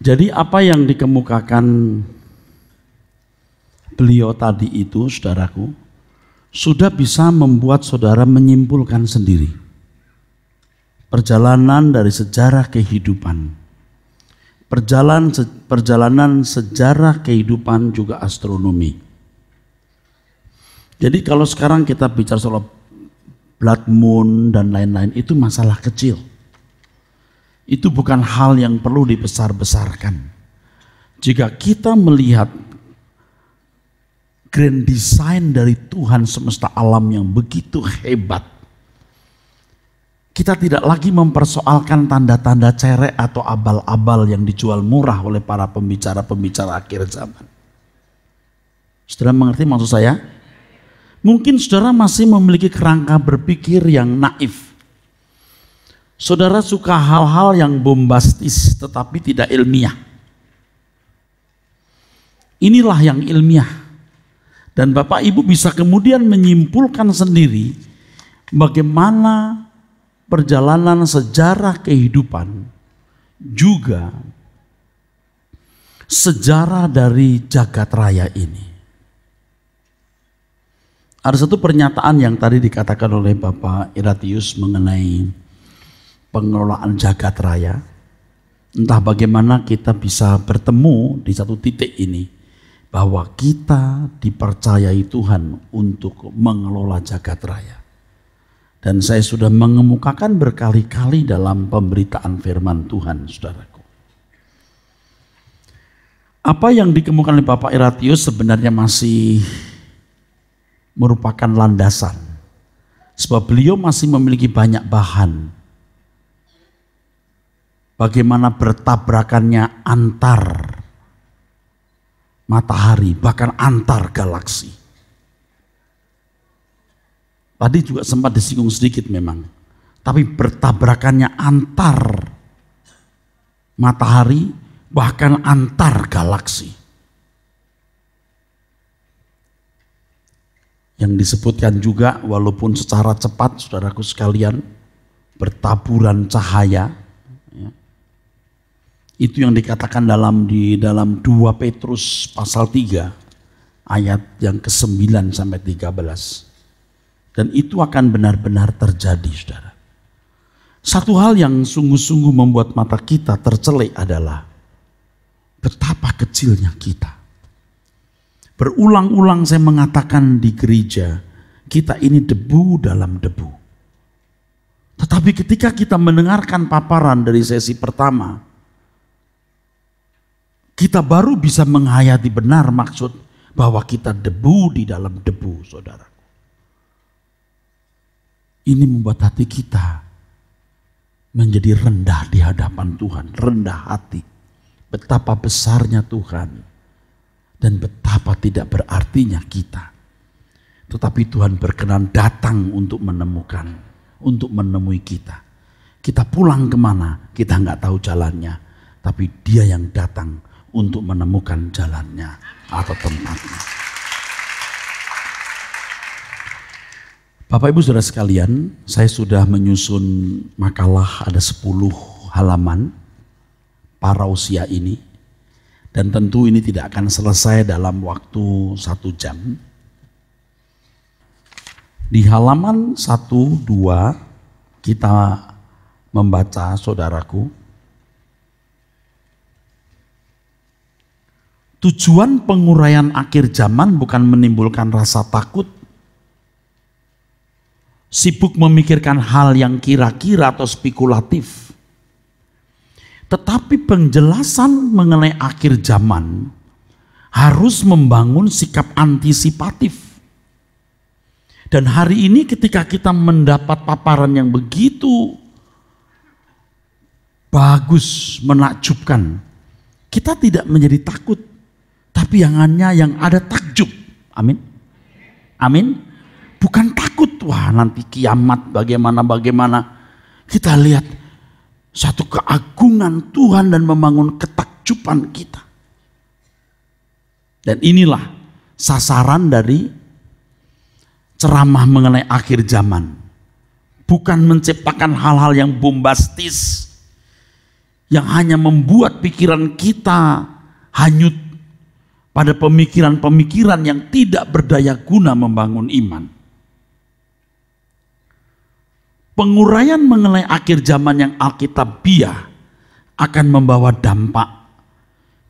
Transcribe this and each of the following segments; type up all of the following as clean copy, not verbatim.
Jadi apa yang dikemukakan beliau tadi itu, saudaraku, sudah bisa membuat saudara menyimpulkan sendiri perjalanan dari sejarah kehidupan. Perjalanan sejarah kehidupan juga astronomi. Jadi kalau sekarang kita bicara soal blood moon dan lain-lain, itu masalah kecil. Itu bukan hal yang perlu dibesar-besarkan. Jika kita melihat grand design dari Tuhan semesta alam yang begitu hebat, kita tidak lagi mempersoalkan tanda-tanda cerek atau abal-abal yang dijual murah oleh para pembicara-pembicara akhir zaman. Saudara mengerti maksud saya? Mungkin saudara masih memiliki kerangka berpikir yang naif. Saudara suka hal-hal yang bombastis tetapi tidak ilmiah. Inilah yang ilmiah. Dan Bapak Ibu bisa kemudian menyimpulkan sendiri bagaimana perjalanan sejarah kehidupan juga sejarah dari jagat raya ini. Ada satu pernyataan yang tadi dikatakan oleh Bapak Ignatius mengenai pengelolaan jagat raya. Entah bagaimana kita bisa bertemu di satu titik ini, bahwa kita dipercayai Tuhan untuk mengelola jagat raya. Dan saya sudah mengemukakan berkali-kali dalam pemberitaan firman Tuhan, saudaraku. Apa yang dikemukakan oleh Bapak Ignatius sebenarnya masih merupakan landasan. Sebab beliau masih memiliki banyak bahan. Bagaimana bertabrakannya antar matahari, bahkan antar galaksi. Tadi juga sempat disinggung sedikit memang. Tapi bertabrakannya antar matahari, bahkan antar galaksi. Yang disebutkan juga walaupun secara cepat, saudaraku sekalian, bertaburan cahaya. Ya. Itu yang dikatakan di dalam 2 Petrus pasal 3 ayat yang ke-9 sampai 13. Dan itu akan benar-benar terjadi, saudara. Satu hal yang sungguh-sungguh membuat mata kita tercelik adalah betapa kecilnya kita. Berulang-ulang saya mengatakan di gereja, kita ini debu dalam debu. Tetapi ketika kita mendengarkan paparan dari sesi pertama, kita baru bisa menghayati benar maksud bahwa kita debu di dalam debu, saudara. Ini membuat hati kita menjadi rendah di hadapan Tuhan, rendah hati. Betapa besarnya Tuhan dan betapa tidak berartinya kita. Tetapi Tuhan berkenan datang untuk menemui kita. Kita pulang kemana, kita nggak tahu jalannya. Tapi Dia yang datang untuk menemukan jalannya atau tempatnya. Bapak Ibu Saudara sekalian, saya sudah menyusun makalah ada 10 halaman parausia ini. Dan tentu ini tidak akan selesai dalam waktu 1 jam. Di halaman 1, 2 kita membaca, saudaraku. Tujuan penguraian akhir zaman bukan menimbulkan rasa takut, sibuk memikirkan hal yang kira-kira atau spekulatif. Tetapi penjelasan mengenai akhir zaman harus membangun sikap antisipatif. Dan hari ini ketika kita mendapat paparan yang begitu bagus, menakjubkan, kita tidak menjadi takut, tapi yang ada takjub. Amin. Amin. Bukan takut, wah nanti kiamat bagaimana. Kita lihat satu keagungan Tuhan dan membangun ketakjuban kita. Dan inilah sasaran dari ceramah mengenai akhir zaman. Bukan menciptakan hal-hal yang bombastis, yang hanya membuat pikiran kita hanyut pada pemikiran-pemikiran yang tidak berdaya guna membangun iman. Penguraian mengenai akhir zaman yang alkitabiah akan membawa dampak.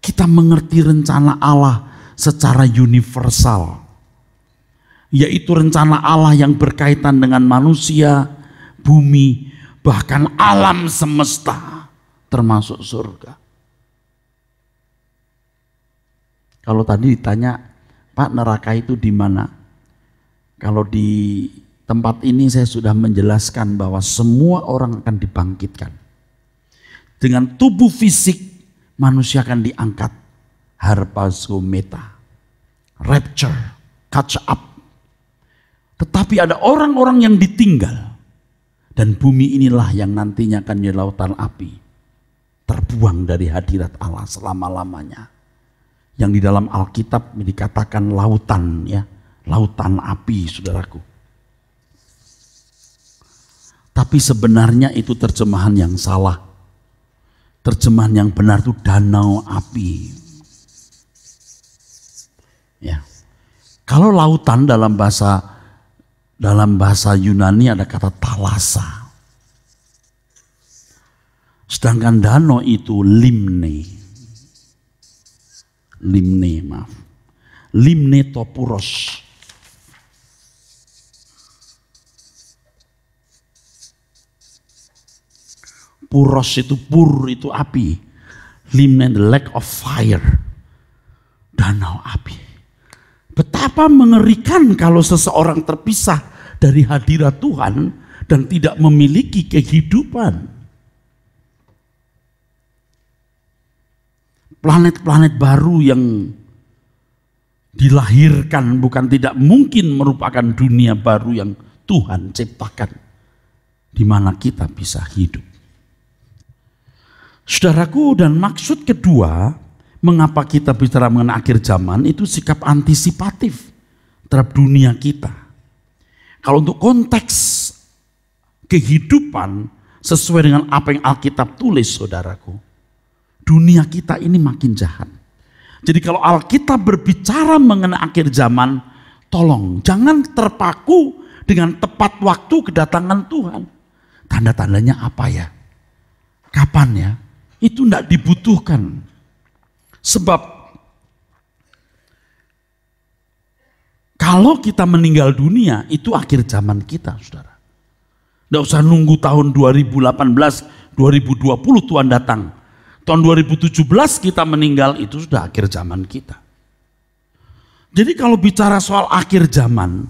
Kita mengerti rencana Allah secara universal, yaitu rencana Allah yang berkaitan dengan manusia, bumi, bahkan alam semesta, termasuk surga. Kalau tadi ditanya, Pak, neraka itu di mana? Kalau di tempat ini saya sudah menjelaskan bahwa semua orang akan dibangkitkan. Dengan tubuh fisik manusia akan diangkat. Harpazometa, rapture, catch up. Tetapi ada orang-orang yang ditinggal. Dan bumi inilah yang nantinya akan jadi lautan api. Terbuang dari hadirat Allah selama-lamanya. Yang di dalam Alkitab dikatakan lautan, ya, lautan api, saudaraku. Tapi sebenarnya itu terjemahan yang salah. Terjemahan yang benar itu danau api. Ya. Kalau lautan dalam bahasa Yunani ada kata thalassa. Sedangkan danau itu limne. Limne topuros. Puros itu itu api. Limne, the lake of fire. Danau api. Betapa mengerikan kalau seseorang terpisah dari hadirat Tuhan dan tidak memiliki kehidupan. Planet-planet baru yang dilahirkan bukan tidak mungkin merupakan dunia baru yang Tuhan ciptakan, di mana kita bisa hidup. Saudaraku, dan maksud kedua, mengapa kita bicara mengenai akhir zaman, itu sikap antisipatif terhadap dunia kita. Kalau untuk konteks kehidupan sesuai dengan apa yang Alkitab tulis, saudaraku, dunia kita ini makin jahat. Jadi kalau Alkitab berbicara mengenai akhir zaman, tolong jangan terpaku dengan tepat waktu kedatangan Tuhan. Tanda-tandanya apa ya? Kapan ya? Itu tidak dibutuhkan. Sebab kalau kita meninggal dunia, itu akhir zaman kita, saudara. Tidak usah nunggu tahun 2018, 2020 Tuhan datang. Tahun 2017 kita meninggal, itu sudah akhir zaman kita. Jadi kalau bicara soal akhir zaman,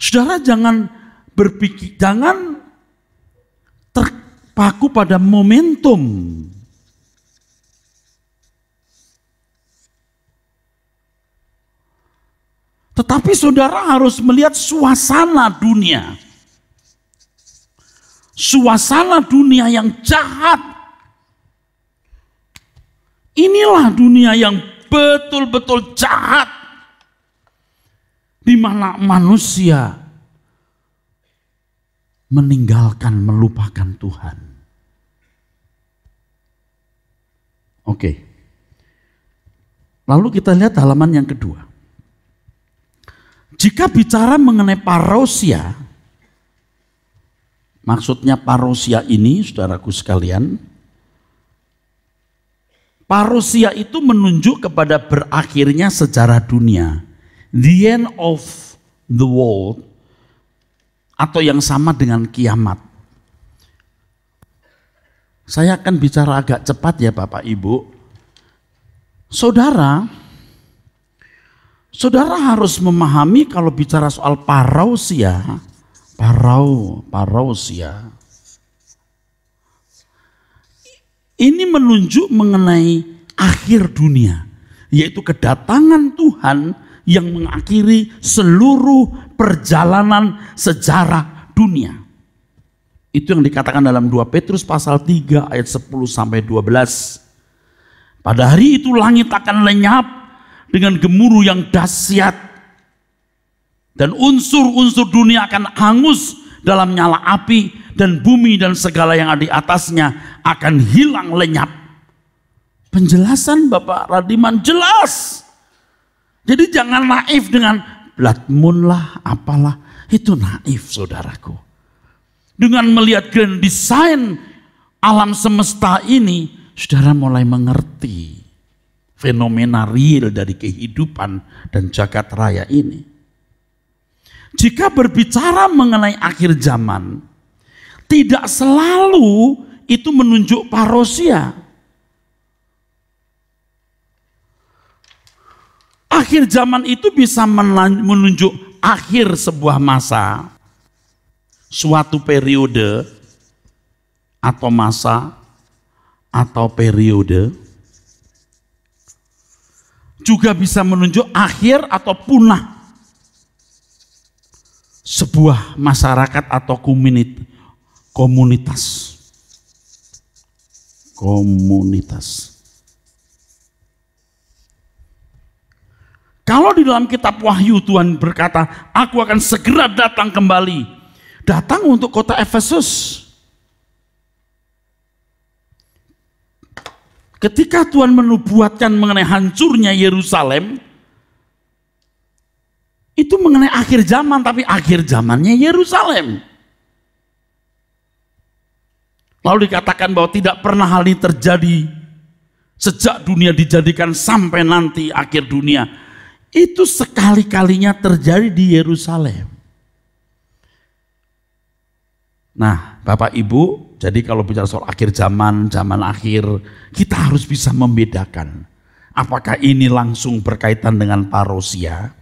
saudara jangan berpikir, jangan terpaku pada momentum. Tetapi saudara harus melihat suasana dunia. Suasana dunia yang jahat. Inilah dunia yang betul-betul jahat. Di mana manusia meninggalkan, melupakan Tuhan. Oke. Lalu kita lihat halaman yang kedua. Jika bicara mengenai parousia, maksudnya parousia ini, saudaraku sekalian, parousia itu menunjuk kepada berakhirnya sejarah dunia, the end of the world, atau yang sama dengan kiamat. Saya akan bicara agak cepat ya Bapak Ibu. Saudara harus memahami kalau bicara soal parousia, parousia. Ini menunjuk mengenai akhir dunia, yaitu kedatangan Tuhan yang mengakhiri seluruh perjalanan sejarah dunia. Itu yang dikatakan dalam 2 Petrus pasal 3 ayat 10 sampai 12. Pada hari itu langit akan lenyap dengan gemuruh yang dahsyat, dan unsur-unsur dunia akan hangus dalam nyala api, dan bumi dan segala yang ada di atasnya akan hilang lenyap. Penjelasan Bapak Radiman jelas. Jadi jangan naif dengan blood moon lah, apalah. Itu naif saudaraku. Dengan melihat grand design alam semesta ini, saudara mulai mengerti fenomena real dari kehidupan dan jagat raya ini. Jika berbicara mengenai akhir zaman, tidak selalu itu menunjuk parousia. Akhir zaman itu bisa menunjuk akhir sebuah masa, suatu periode atau masa atau periode. Juga bisa menunjuk akhir atau punah sebuah masyarakat atau komunitas. Kalau di dalam kitab Wahyu Tuhan berkata, aku akan segera datang kembali. Datang untuk kota Efesus. Ketika Tuhan menubuatkan mengenai hancurnya Yerusalem, itu mengenai akhir zaman, tapi akhir zamannya Yerusalem. Lalu dikatakan bahwa tidak pernah hal ini terjadi sejak dunia dijadikan sampai nanti akhir dunia. Itu sekali-kalinya terjadi di Yerusalem. Nah, Bapak Ibu, jadi kalau bicara soal akhir zaman, zaman akhir, kita harus bisa membedakan. Apakah ini langsung berkaitan dengan parousia,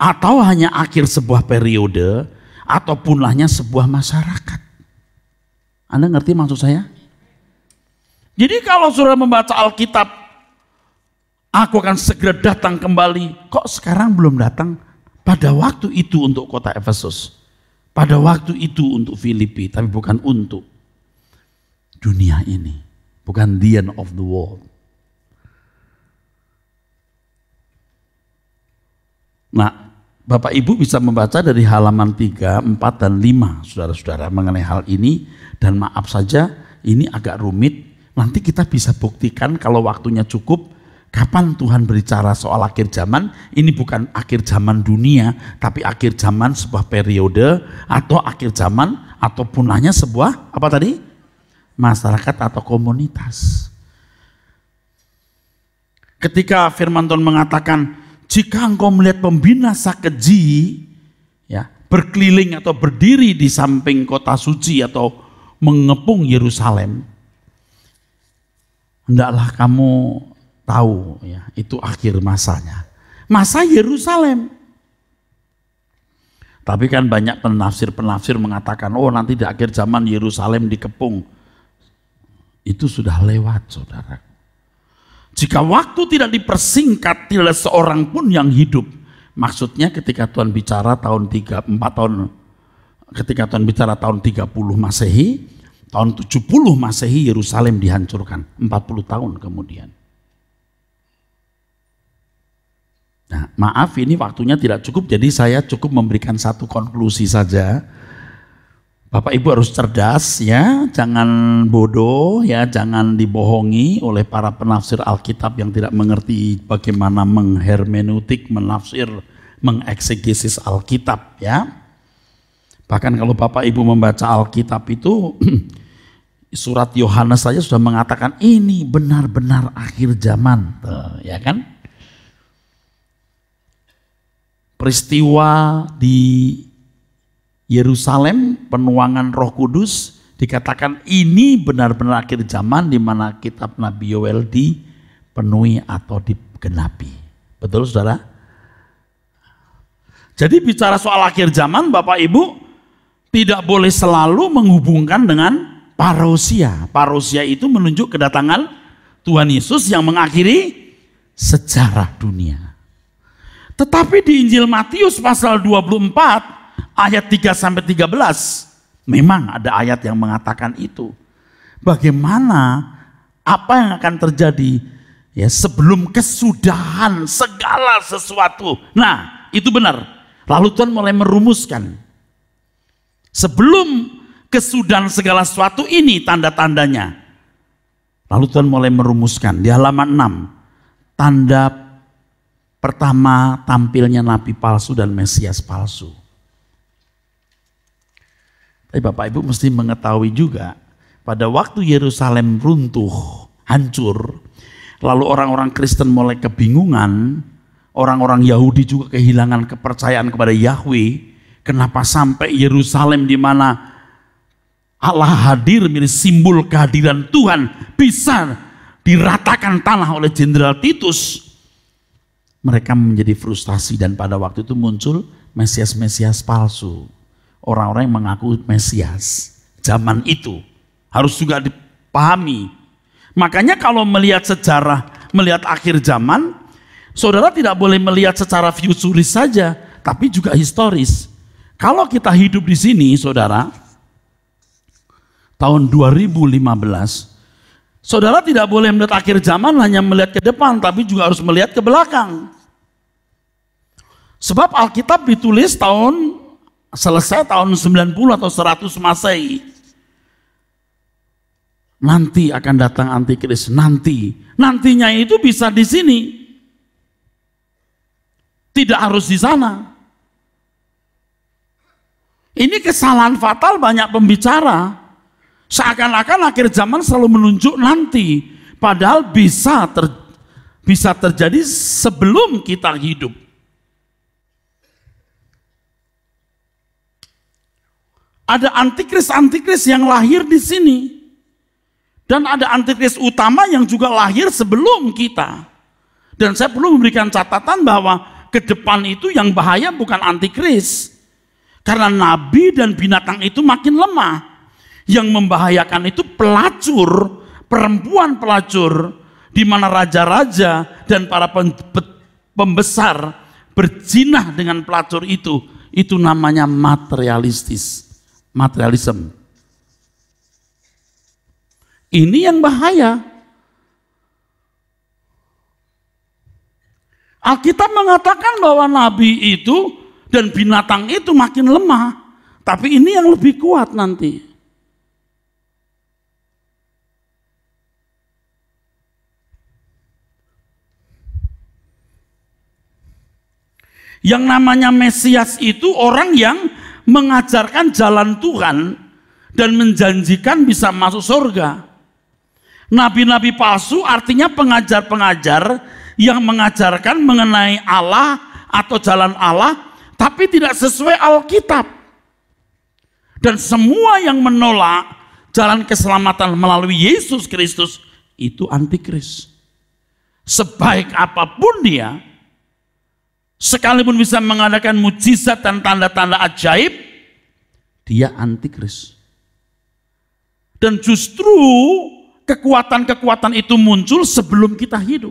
atau hanya akhir sebuah periode, atau punahnya sebuah masyarakat. Anda ngerti maksud saya? Jadi kalau saudara membaca Alkitab, aku akan segera datang kembali. Kok sekarang belum datang? Pada waktu itu untuk kota Efesus. Pada waktu itu untuk Filipi, tapi bukan untuk dunia ini. Bukan the end of the world. Nah, Bapak Ibu bisa membaca dari halaman 3, 4, dan 5, saudara-saudara, mengenai hal ini. Dan maaf saja, ini agak rumit. Nanti kita bisa buktikan kalau waktunya cukup, kapan Tuhan berbicara soal akhir zaman. Ini bukan akhir zaman dunia, tapi akhir zaman sebuah periode, atau akhir zaman, atau punahnya sebuah, apa tadi? Masyarakat atau komunitas. Ketika firman Tuhan mengatakan, jika engkau melihat pembinasa keji, ya, berkeliling atau berdiri di samping kota suci atau mengepung Yerusalem, hendaklah kamu tahu, ya, itu akhir masanya. Masa Yerusalem. Tapi kan banyak penafsir-penafsir mengatakan, oh nanti di akhir zaman Yerusalem dikepung. Itu sudah lewat, saudara. Jika waktu tidak dipersingkat, tidak ada seorang pun yang hidup. Maksudnya ketika Tuhan bicara ketika Tuhan bicara tahun 30 Masehi, tahun 70 Masehi Yerusalem dihancurkan, 40 tahun kemudian. Nah, maaf ini waktunya tidak cukup, jadi saya cukup memberikan satu konklusi saja. Bapak Ibu harus cerdas, ya, jangan bodoh, ya, jangan dibohongi oleh para penafsir Alkitab yang tidak mengerti bagaimana menghermeneutik, menafsir, mengeksegesis Alkitab, ya. Bahkan kalau Bapak Ibu membaca Alkitab itu, surat Yohanes saja sudah mengatakan ini benar-benar akhir zaman, ya kan? Peristiwa di Yerusalem, penuangan Roh Kudus, dikatakan ini benar-benar akhir zaman di mana kitab Nabi Yoel dipenuhi atau digenapi. Betul, saudara? Jadi bicara soal akhir zaman, Bapak Ibu tidak boleh selalu menghubungkan dengan parousia. Parousia itu menunjuk kedatangan Tuhan Yesus yang mengakhiri sejarah dunia. Tetapi di Injil Matius pasal 24 ayat 3-13 memang ada ayat yang mengatakan itu. Bagaimana, apa yang akan terjadi, ya, sebelum kesudahan segala sesuatu. Nah, itu benar. Lalu Tuhan mulai merumuskan. Sebelum kesudahan segala sesuatu ini tanda-tandanya. Lalu Tuhan mulai merumuskan di halaman 6. Tanda pertama tampilnya nabi palsu dan Mesias palsu. Tapi Bapak Ibu mesti mengetahui juga, pada waktu Yerusalem runtuh, hancur, lalu orang-orang Kristen mulai kebingungan, orang-orang Yahudi juga kehilangan kepercayaan kepada Yahweh. Kenapa sampai Yerusalem di mana Allah hadir menjadi simbol kehadiran Tuhan bisa diratakan tanah oleh Jenderal Titus? Mereka menjadi frustasi dan pada waktu itu muncul Mesias-Mesias palsu. Orang-orang yang mengaku Mesias zaman itu harus juga dipahami. Makanya kalau melihat sejarah, melihat akhir zaman, saudara tidak boleh melihat secara futuris saja, tapi juga historis. Kalau kita hidup di sini, saudara, tahun 2015, saudara tidak boleh melihat akhir zaman hanya melihat ke depan, tapi juga harus melihat ke belakang. Sebab Alkitab ditulis selesai tahun 90 atau 100 Masehi. Nanti akan datang antikris, nantinya itu bisa di sini, tidak harus di sana. Ini kesalahan fatal banyak pembicara, seakan-akan akhir zaman selalu menunjuk nanti, padahal bisa terjadi sebelum kita hidup. Ada antikris-antikris yang lahir di sini. Dan ada antikris utama yang juga lahir sebelum kita. Dan saya perlu memberikan catatan bahwa ke depan itu yang bahaya bukan antikris. Karena nabi dan binatang itu makin lemah. Yang membahayakan itu pelacur, perempuan pelacur. Di mana raja-raja dan para pembesar berzinah dengan pelacur itu. Itu namanya materialisme. Ini yang bahaya. Alkitab mengatakan bahwa nabi itu dan binatang itu makin lemah, tapi ini yang lebih kuat nanti. Yang namanya Mesias itu orang yang mengajarkan jalan Tuhan dan menjanjikan bisa masuk surga. Nabi-nabi palsu artinya pengajar-pengajar yang mengajarkan mengenai Allah atau jalan Allah, tapi tidak sesuai Alkitab. Dan semua yang menolak jalan keselamatan melalui Yesus Kristus itu antikris. Sebaik apapun dia, sekalipun bisa mengadakan mujizat dan tanda-tanda ajaib, dia antikris. Dan justru kekuatan-kekuatan itu muncul sebelum kita hidup.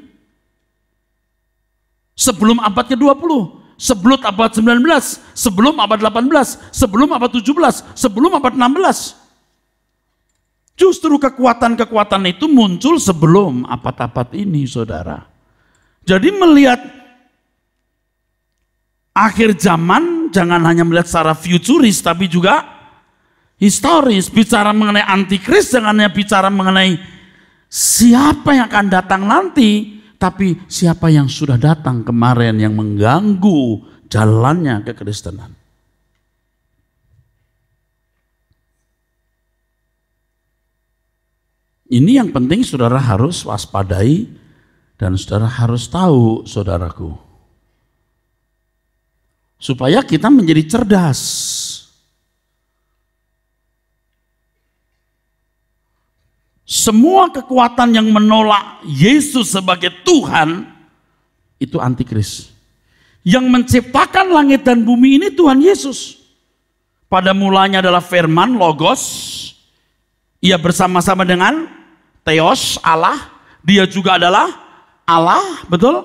Sebelum abad ke-20, sebelum abad 19, sebelum abad 18, sebelum abad 17, sebelum abad 16. Justru kekuatan-kekuatan itu muncul sebelum abad-abad ini, saudara. Jadi melihat akhir zaman jangan hanya melihat secara futuris tapi juga historis. Bicara mengenai antikris jangan hanya bicara mengenai siapa yang akan datang nanti, tapi siapa yang sudah datang kemarin yang mengganggu jalannya kekristenan. Ini yang penting saudara harus waspadai dan saudara harus tahu, saudaraku. Supaya kita menjadi cerdas. Semua kekuatan yang menolak Yesus sebagai Tuhan itu antikris. Yang menciptakan langit dan bumi ini Tuhan Yesus. Pada mulanya adalah firman, logos. Ia bersama-sama dengan Theos, Allah. Dia juga adalah Allah, betul?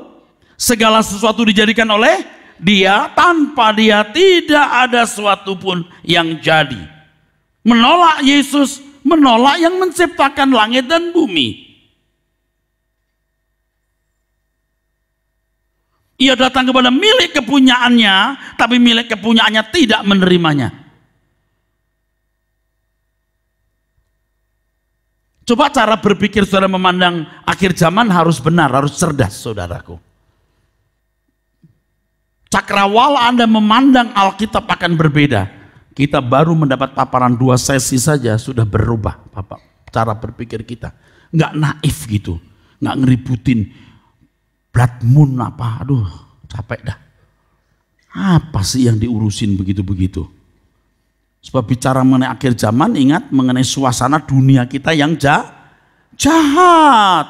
Segala sesuatu dijadikan oleh Dia, tanpa Dia tidak ada sesuatu pun yang jadi. Menolak Yesus, menolak yang menciptakan langit dan bumi. Ia datang kepada milik kepunyaannya, tapi milik kepunyaannya tidak menerimanya. Coba cara berpikir saudara memandang akhir zaman harus benar, harus cerdas saudaraku. Cakrawala Anda memandang Alkitab akan berbeda. Kita baru mendapat paparan 2 sesi saja sudah berubah Bapak, cara berpikir kita. Nggak naif gitu, nggak ngeributin blood moon apa, aduh capek dah. Apa sih yang diurusin begitu-begitu? Sebab bicara mengenai akhir zaman, ingat mengenai suasana dunia kita yang jahat.